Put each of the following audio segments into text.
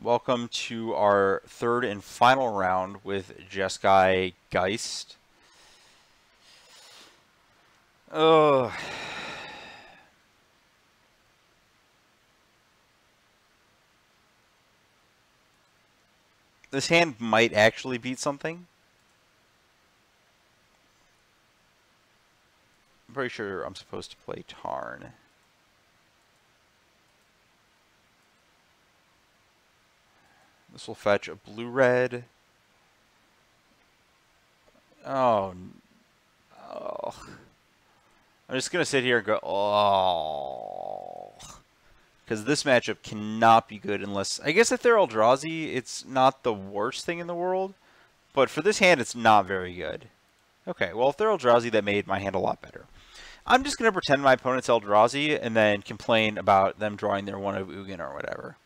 Welcome to our third and final round with Jeskai Geist. Ugh. This hand might actually beat something. I'm pretty sure I'm supposed to play Tron. This will fetch a blue-red. Oh. I'm just going to sit here and go, oh. Because this matchup cannot be good unless... I guess if they're Eldrazi, it's not the worst thing in the world. But for this hand, it's not very good. Okay, well, if they're Eldrazi, that made my hand a lot better. I'm just going to pretend my opponent's Eldrazi and then complain about them drawing their one of Ugin or whatever.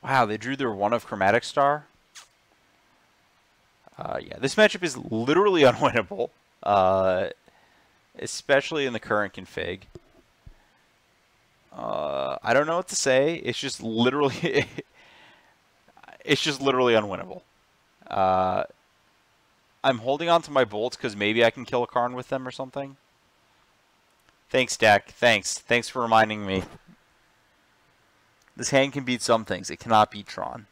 Wow, they drew their one of Chromatic Star. Yeah, this matchup is literally unwinnable, especially in the current config. I don't know what to say. It's just literally, it's just literally unwinnable. I'm holding on to my bolts because maybe I can kill a Karn with them or something. Thanks, deck. Thanks for reminding me. This hand can beat some things. It cannot beat Tron.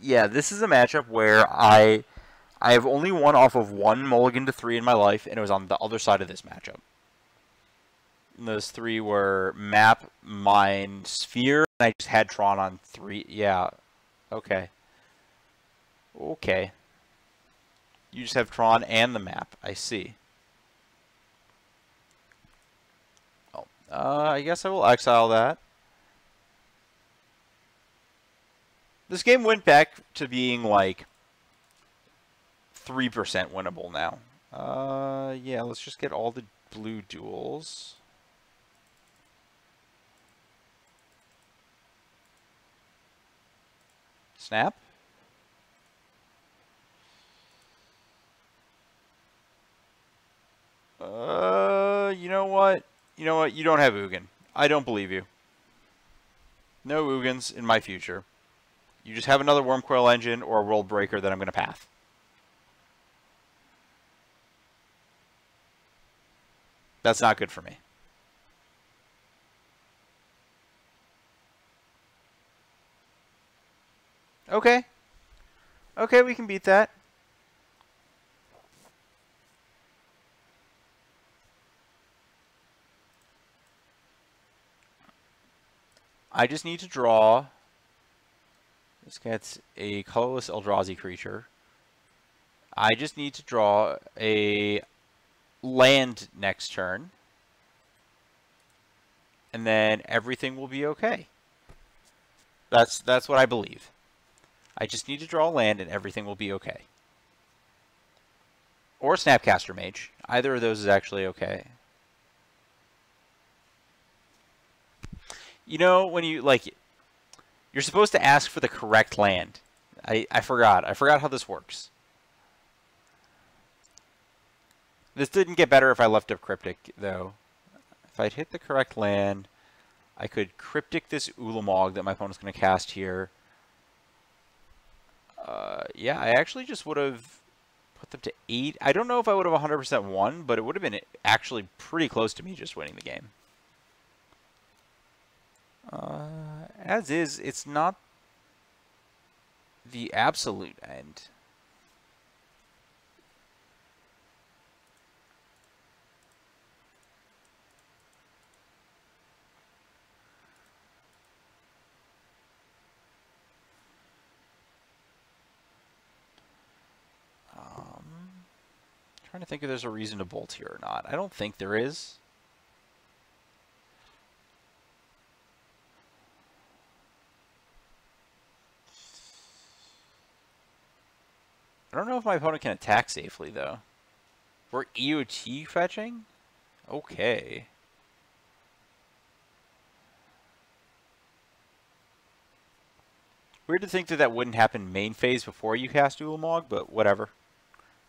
Yeah, this is a matchup where I have only won off of one mulligan to 3 in my life, and it was on the other side of this matchup. And those 3 were Map, Mine, Sphere, and I just had Tron on 3. Yeah, okay. Okay. You just have Tron and the map. I see. I guess I will exile that. This game went back to being like 3% winnable now. Yeah, let's just get all the blue duels. Snap. You know what? You know what? You don't have Ugin. I don't believe you. No Ugins in my future. You just have another Wormcoil Engine or a World Breaker that I'm going to path. That's not good for me. Okay. Okay, we can beat that. I just need to draw. This gets a colorless Eldrazi creature. I just need to draw a land next turn. And then everything will be okay. That's what I believe. I just need to draw a land and everything will be okay. Or Snapcaster Mage. Either of those is actually okay. You know, when you, like, you're supposed to ask for the correct land. I forgot. I forgot how this works. This didn't get better if I left up Cryptic, though. If I'd hit the correct land, I could Cryptic this Ulamog that my opponent's going to cast here. Yeah, I actually just would have put them to 8. I don't know if I would have 100% won, but it would have been actually pretty close to me just winning the game. As is, it's not the absolute end. Trying to think if there's a reason to bolt here or not. I don't think there is. I don't know if my opponent can attack safely, though. We're EOT fetching? Okay. Weird to think that that wouldn't happen main phase before you cast Ulamog, but whatever.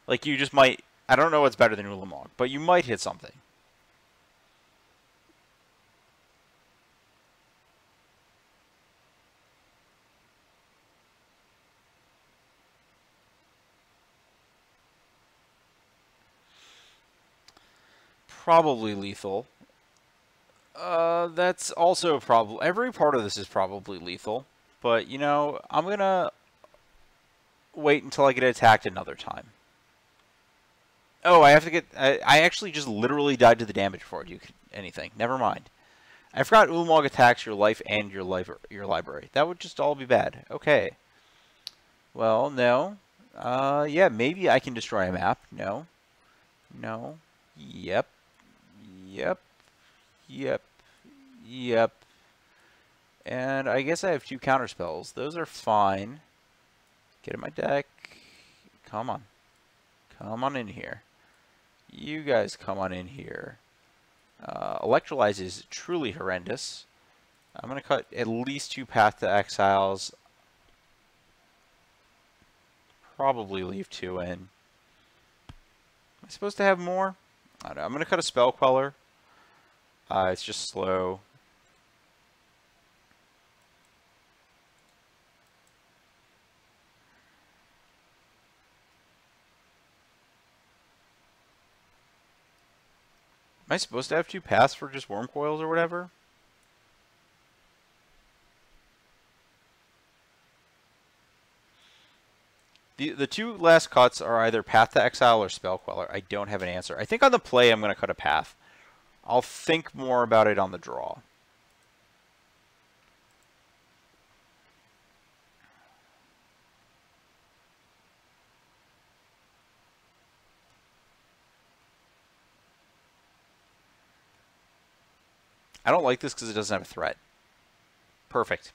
Like, you just might... I don't know what's better than Ulamog, but you might hit something. Probably lethal. That's also a problem. Every part of this is probably lethal. But, you know, I'm going to wait until I get attacked another time. Oh, I have to get... I actually just literally died to the damage before I do anything. Never mind. I forgot Ulamog attacks your life and your library. That would just all be bad. Okay. Well, no. Yeah, maybe I can destroy a map. No. No. Yep. Yep. Yep. Yep. And I guess I have 2 counterspells. Those are fine. Get in my deck. Come on. Come on in here. You guys come on in here. Electrolyze is truly horrendous. I'm going to cut at least 2 Path to Exiles. Probably leave 2 in. Am I supposed to have more? I don't know. I'm going to cut a Spell Queller. It's just slow. Am I supposed to have 2 paths for just Worm Coils or whatever? The 2 last cuts are either Path to Exile or Spell Queller. I don't have an answer. I think on the play I'm going to cut a path. I'll think more about it on the draw. I don't like this because it doesn't have a threat. Perfect.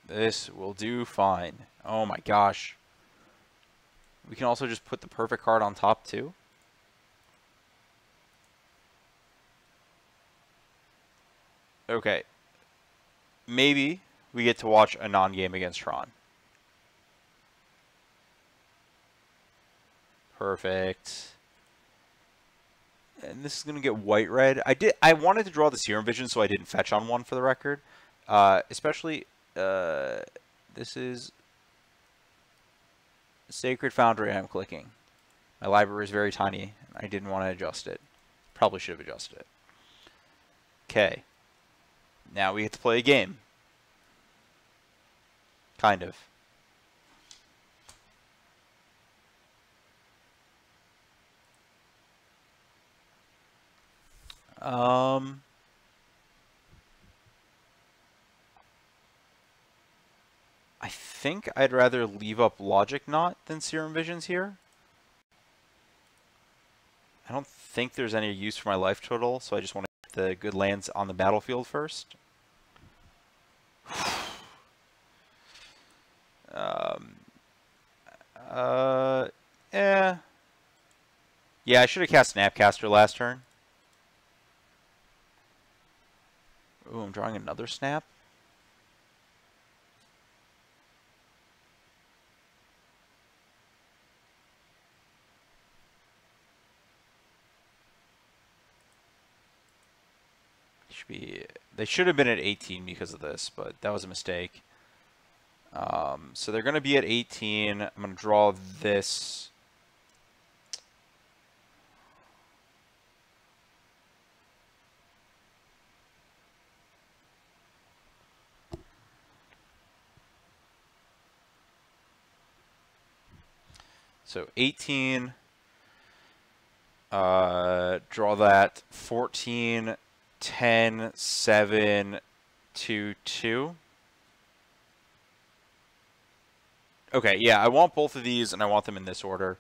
This will do fine. Oh my gosh. We can also just put the perfect card on top too. Okay. Maybe we get to watch a non-game against Tron. Perfect. And this is going to get white-red. I wanted to draw the Serum Vision so I didn't fetch on one for the record. Especially, this is Sacred Foundry I'm clicking. My library is very tiny. I didn't want to adjust it. Probably should have adjusted it. Okay. Now we get to play a game. Kind of. I think I'd rather leave up Logic Knot than Serum Visions here. I don't think there's any use for my life total, so I just want to get the good lands on the battlefield first. Yeah, I should have cast Snapcaster last turn. Ooh, I'm drawing another Snap. They should have been at 18 because of this, but that was a mistake. So they're going to be at 18. I'm going to draw this. So 18. Draw that. 14. 10, 7, 2, 2. Okay, yeah, I want both of these, and I want them in this order.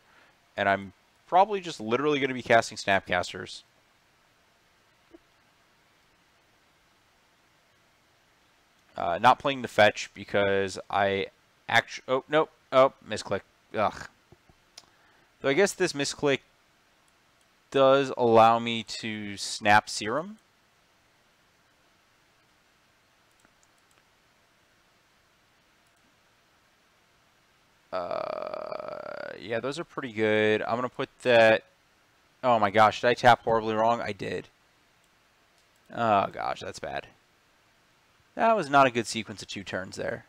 And I'm probably just literally going to be casting Snapcasters. Not playing the fetch because I actually... Oh, nope. Oh, misclick. Ugh. So I guess this misclick does allow me to snap Serum. Yeah, those are pretty good. I'm going to put that... Oh my gosh, did I tap horribly wrong? I did. Oh gosh, that's bad. That was not a good sequence of 2 turns there.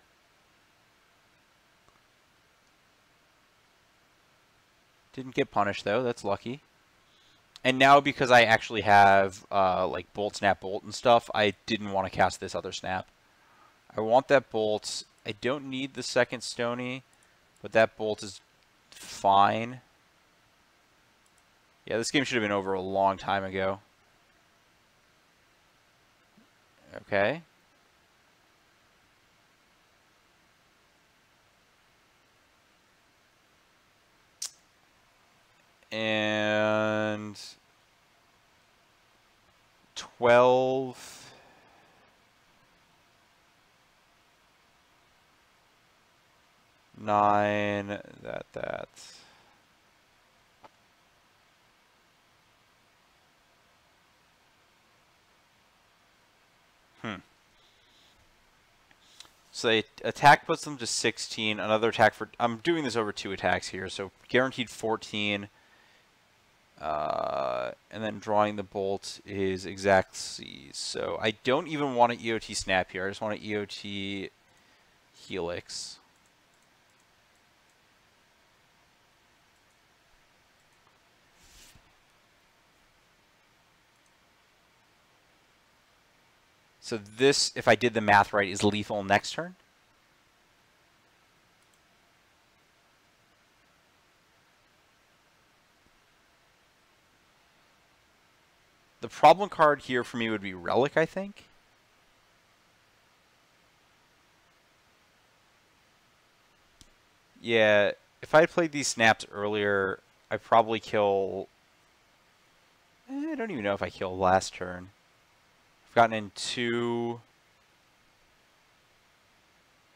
Didn't get punished though, that's lucky. And now because I actually have like bolt, snap, bolt and stuff, I didn't want to cast this other snap. I want that bolt. I don't need the second Stony, but that bolt is fine. Yeah, this game should have been over a long time ago. Okay. And 12. Nine. That. So the attack puts them to 16. Another attack for... I'm doing this over 2 attacks here, so guaranteed 14. And then drawing the bolt is exact C. So I don't even want an EOT snap here. I just want an EOT helix. So this, if I did the math right, is lethal next turn. The problem card here for me would be Relic, I think. Yeah, if I had played these snaps earlier, I'd probably kill... I don't even know if I killed last turn. I've gotten in 2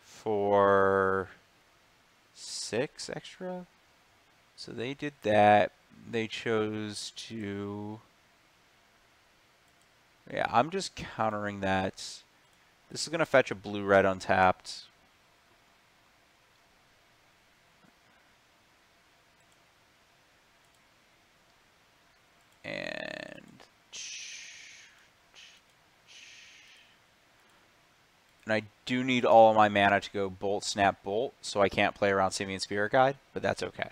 for 6 extra. So they did that. They chose to... Yeah, I'm just countering that. This is going to fetch a blue-red untapped. And I do need all of my mana to go Bolt, Snap, Bolt, so I can't play around Simian Spirit Guide, but that's okay.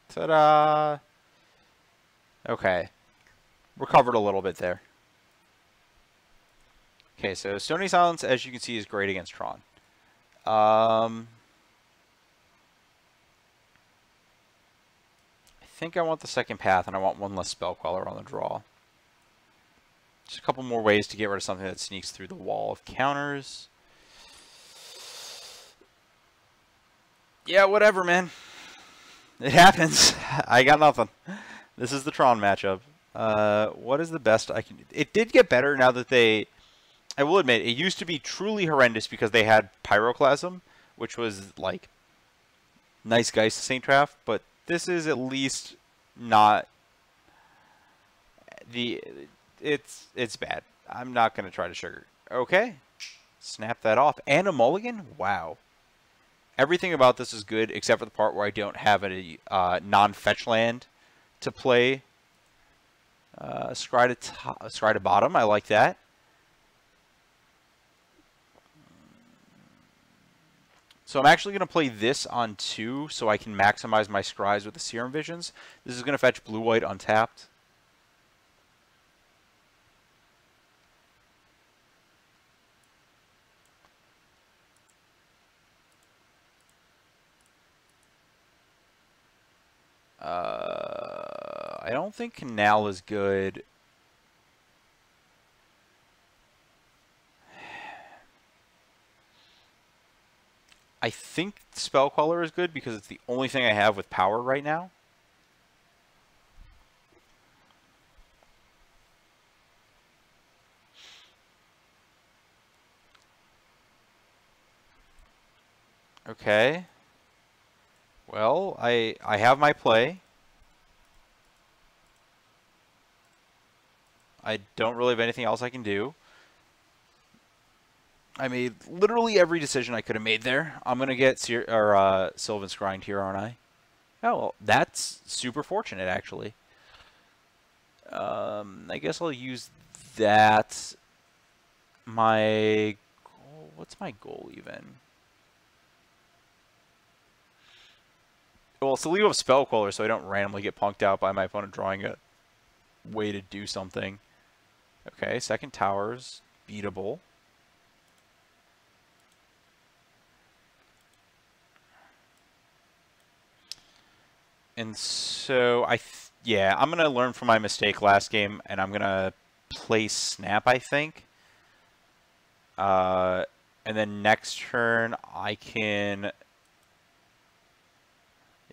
Ta-da! Okay. Recovered a little bit there. Okay, so Stony Silence, as you can see, is great against Tron. I think I want the second path, and I want one less Spell Queller on the draw. Just a couple more ways to get rid of something that sneaks through the wall of counters. Yeah, whatever, man. It happens. I got nothing. This is the Tron matchup. What is the best I can do? It did get better now that they... I will admit, it used to be truly horrendous because they had Pyroclasm, which was, like, nice Geist Saint Traff, but this is at least not... It's bad. I'm not going to try to sugar. Okay. Snap that off. And a mulligan? Wow. Everything about this is good except for the part where I don't have a non-fetch land to play. Scry to bottom. I like that. So I'm actually going to play this on 2 so I can maximize my scries with the Serum Visions. This is going to fetch blue-white untapped. I don't think Canal is good. I think Spell Queller is good because it's the only thing I have with power right now. Okay. Well, I have my play. I don't really have anything else I can do. I made literally every decision I could have made there. I'm going to get Sylvan's Grind here, aren't I? Oh, well, that's super fortunate, actually. I guess I'll use that. My goal, what's my goal even? Well, it's to leave up Spell Queller so I don't randomly get punked out by my opponent drawing a way to do something. Okay, second tower's beatable. And so yeah, I'm gonna learn from my mistake last game, and I'm gonna play Snap, I think. And then next turn I can. Yeah,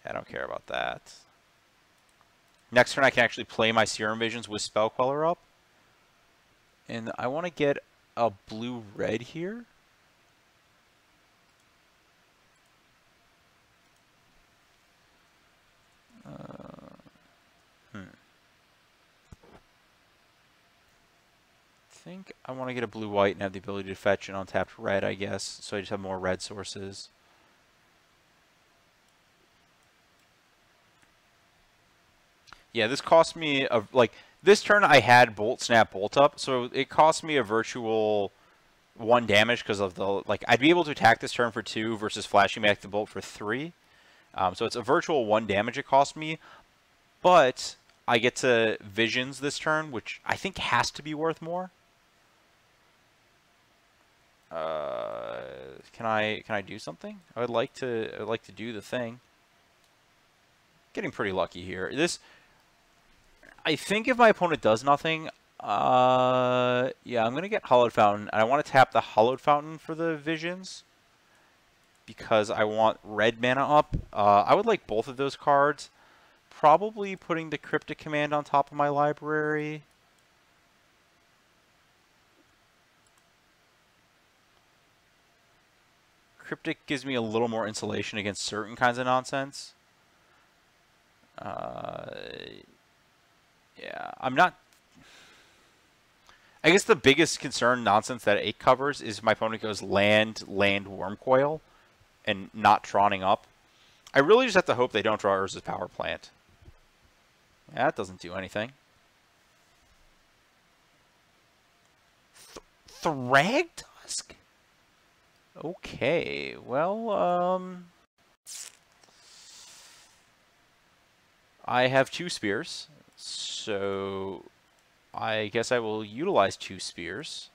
I don't care about that. Next turn I can actually play my Serum Visions with Spell Queller up, and I want to get a blue-red here. I think I want to get a blue-white and have the ability to fetch an untapped red, I guess, so I just have more red sources. Yeah, this cost me this turn I had Bolt Snap Bolt up, so it cost me a virtual 1 damage because of the I'd be able to attack this turn for 2 versus flashing back the bolt for 3. So it's a virtual 1 damage it cost me, but I get to Visions this turn, which I think has to be worth more. Can I do something? I would like to do the thing. Getting pretty lucky here. I think if my opponent does nothing, yeah, I'm gonna get Hollowed Fountain, and I want to tap the Hollowed Fountain for the Visions because I want red mana up. I would like both of those cards. Probably putting the Cryptic Command on top of my library. Cryptic gives me a little more insulation against certain kinds of nonsense. Yeah, I'm not... I guess the biggest concern nonsense that it covers is my opponent goes land, Wormcoil, and not Troning up. I really just have to hope they don't draw Urza's Power Plant. Yeah, that doesn't do anything. Thragtusk? Okay, well, I have 2 spears, so I guess I will utilize 2 spears.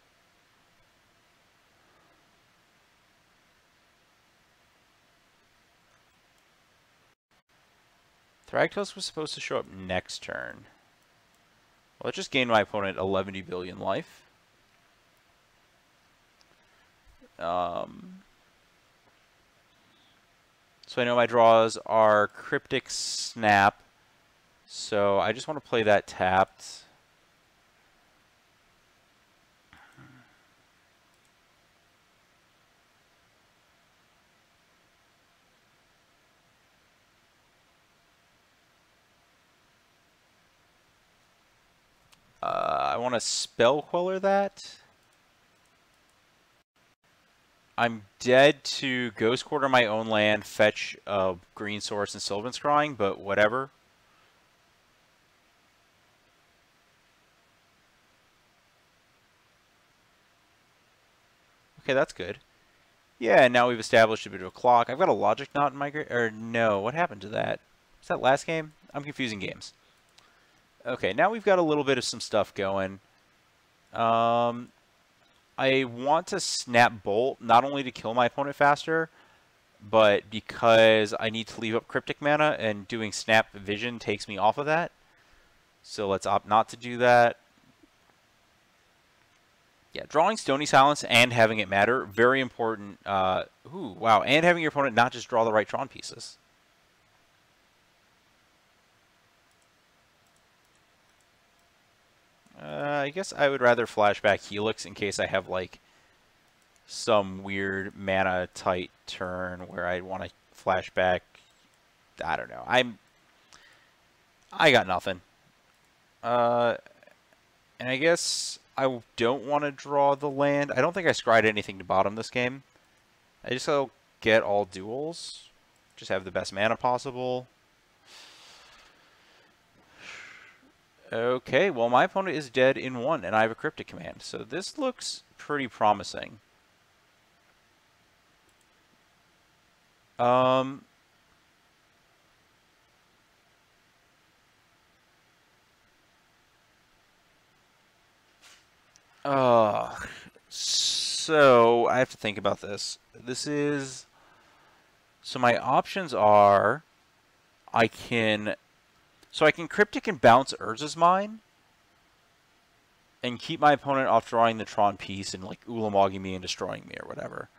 Thragtusk was supposed to show up next turn. Well, it just gained my opponent 11 billion life. So I know my draws are Cryptic Snap, so I just want to play that tapped. I want to Spell Queller that. I'm dead to Ghost Quarter my own land, fetch a green source and Sylvan Scrying, but whatever. Okay, that's good. Yeah, and now we've established a bit of a clock. I've got a Logic Knot in my... Or no, what happened to that? Was that last game? I'm confusing games. Okay, now we've got a little bit of some stuff going. I want to Snap Bolt, not only to kill my opponent faster, but because I need to leave up Cryptic mana, and doing Snap Vision takes me off of that. So let's opt not to do that. Yeah, drawing Stony Silence and having it matter, very important Ooh, wow. And having your opponent not just draw the right Tron pieces. I guess I would rather flashback Helix in case I have, like, some weird mana-tight turn where I want to flashback. I don't know. I got nothing. And I guess I don't want to draw the land. I don't think I scryed anything to bottom this game. I just will get all duels. Just have the best mana possible. Okay, well, my opponent is dead in 1, and I have a Cryptic Command. So this looks pretty promising. So I have to think about this. So my options are, I can Cryptic and bounce Urza's Mine, and keep my opponent off drawing the Tron piece and, like, Ulamogging me and destroying me or whatever.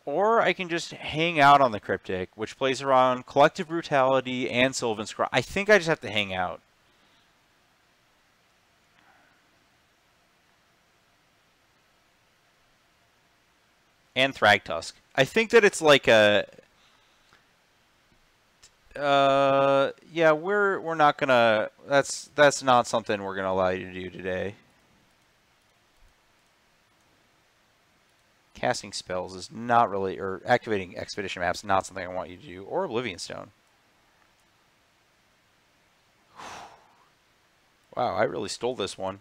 Or I can just hang out on the Cryptic, which plays around Collective Brutality and Sylvan Scry. I think I just have to hang out. And Thragtusk. I think that it's like a... yeah, we're not gonna... That's not something we're gonna allow you to do today. Casting spells is not really... Or activating Expedition Maps is not something I want you to do. Or Oblivion Stone. Wow, I really stole this one.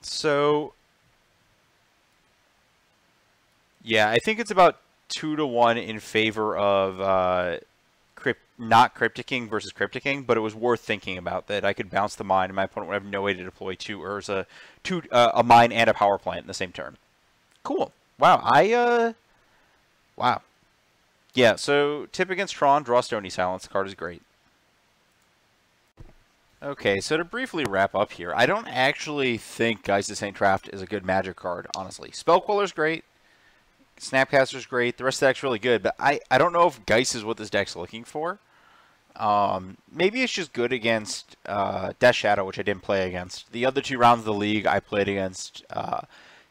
So... Yeah, I think it's about 2-to-1 in favor of not Crypticking versus Crypticking, but it was worth thinking about that I could bounce the mine and my opponent would have no way to deploy two Urza, a mine and a power plant in the same turn. Cool. Wow, wow. Yeah, so tip against Tron, draw Stony Silence. The card is great. Okay, so to briefly wrap up here, I don't actually think Geist of St. Traft is a good Magic card, honestly. Spellquiller's great. Snapcaster's great. The rest of the deck's really good, but I don't know if Geist is what this deck's looking for. Maybe it's just good against Death Shadow, which I didn't play against. The other 2 rounds of the league, I played against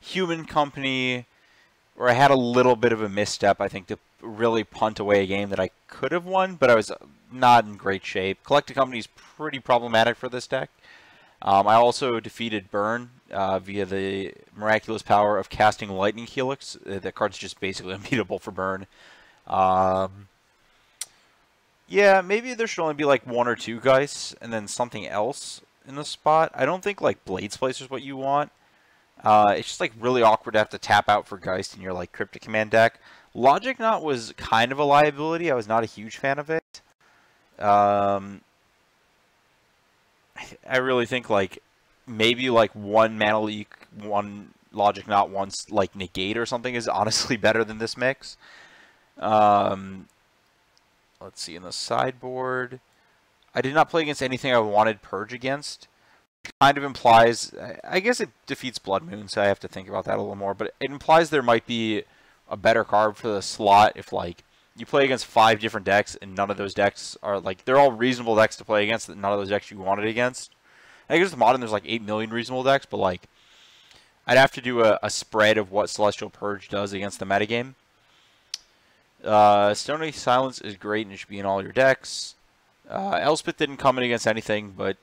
Human Company, where I had a little bit of a misstep, I think, to really punt away a game that I could have won, but I was not in great shape. Collective Company is pretty problematic for this deck. I also defeated Burn via the miraculous power of casting Lightning Helix. That card's just basically unbeatable for Burn. Yeah, maybe there should only be like 1 or 2 Geists and then something else in the spot. I don't think like Blades Placer is what you want. It's just like really awkward to have to tap out for Geist in your like Cryptic Command deck. Logic Knot was kind of a liability. I was not a huge fan of it. I really think like maybe like 1 Mana Leak, 1 Logic Knot, 1 like Negate or something is honestly better than this mix. Let's see, in the sideboard, I did not play against anything I wanted Purge against. Kind of implies, I guess it defeats Blood Moon, so I have to think about that a little more, but it implies there might be a better card for the slot if like you play against 5 different decks and none of those decks are like, they're all reasonable decks to play against, none of those decks you wanted against. I guess the Modern there's like 8 million reasonable decks, but like I'd have to do a spread of what Celestial Purge does against the metagame. Stony Silence is great and it should be in all your decks. Elspeth didn't come in against anything, but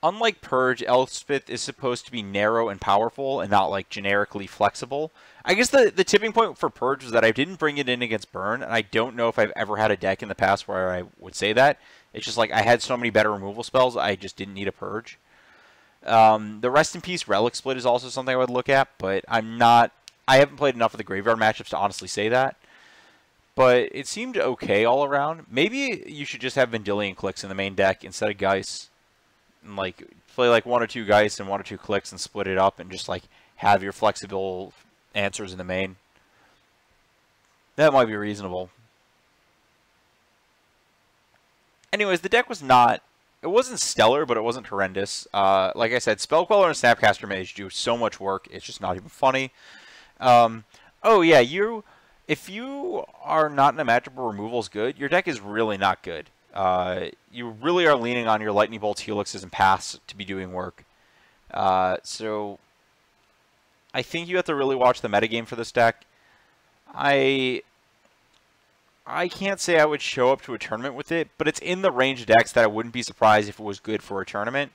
unlike Purge, Elspeth is supposed to be narrow and powerful and not like generically flexible. I guess the tipping point for Purge was that I didn't bring it in against Burn, and I don't know if I've ever had a deck in the past where I would say that. It's just like I had so many better removal spells, I just didn't need a Purge. The Rest in Peace Relic Split is also something I would look at, but I haven't played enough of the graveyard matchups to honestly say that. But it seemed okay all around. Maybe you should just have Vendilion Clicks in the main deck instead of Geist. And like play like 1 or 2 Geist and 1 or 2 Clicks and split it up and just like have your flexible answers in the main. That might be reasonable. Anyways, the deck was not it wasn't stellar, but it wasn't horrendous. Like I said, Spell Queller and Snapcaster Mage do so much work. It's just not even funny. Oh yeah, if you are not in a matchup where removal's good, your deck is really not good. You really are leaning on your Lightning Bolts, Helixes, and Paths to be doing work. So I think you have to really watch the metagame for this deck. I can't say I would show up to a tournament with it, but it's in the range of decks that I wouldn't be surprised if it was good for a tournament.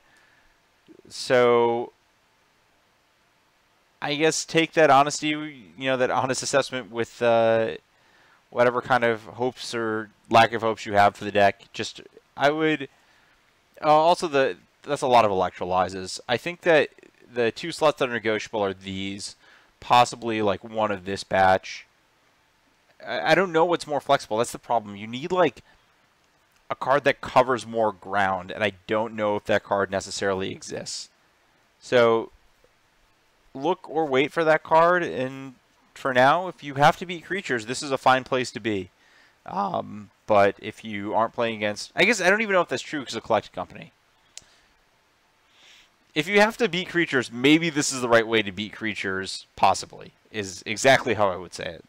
So I guess take that honesty, you know, that honest assessment with whatever kind of hopes or lack of hopes you have for the deck. Just, I would also that's a lot of electrolyzes. I think that the 2 slots that are negotiable are these, possibly like one of this batch. I don't know what's more flexible. That's the problem. You need like a card that covers more ground, and I don't know if that card necessarily exists. So look or wait for that card, and for now, if you have to beat creatures, this is a fine place to be. But if you aren't playing against... I guess I don't even know if that's true because of Collected Company. If you have to beat creatures, maybe this is the right way to beat creatures, possibly, is exactly how I would say it.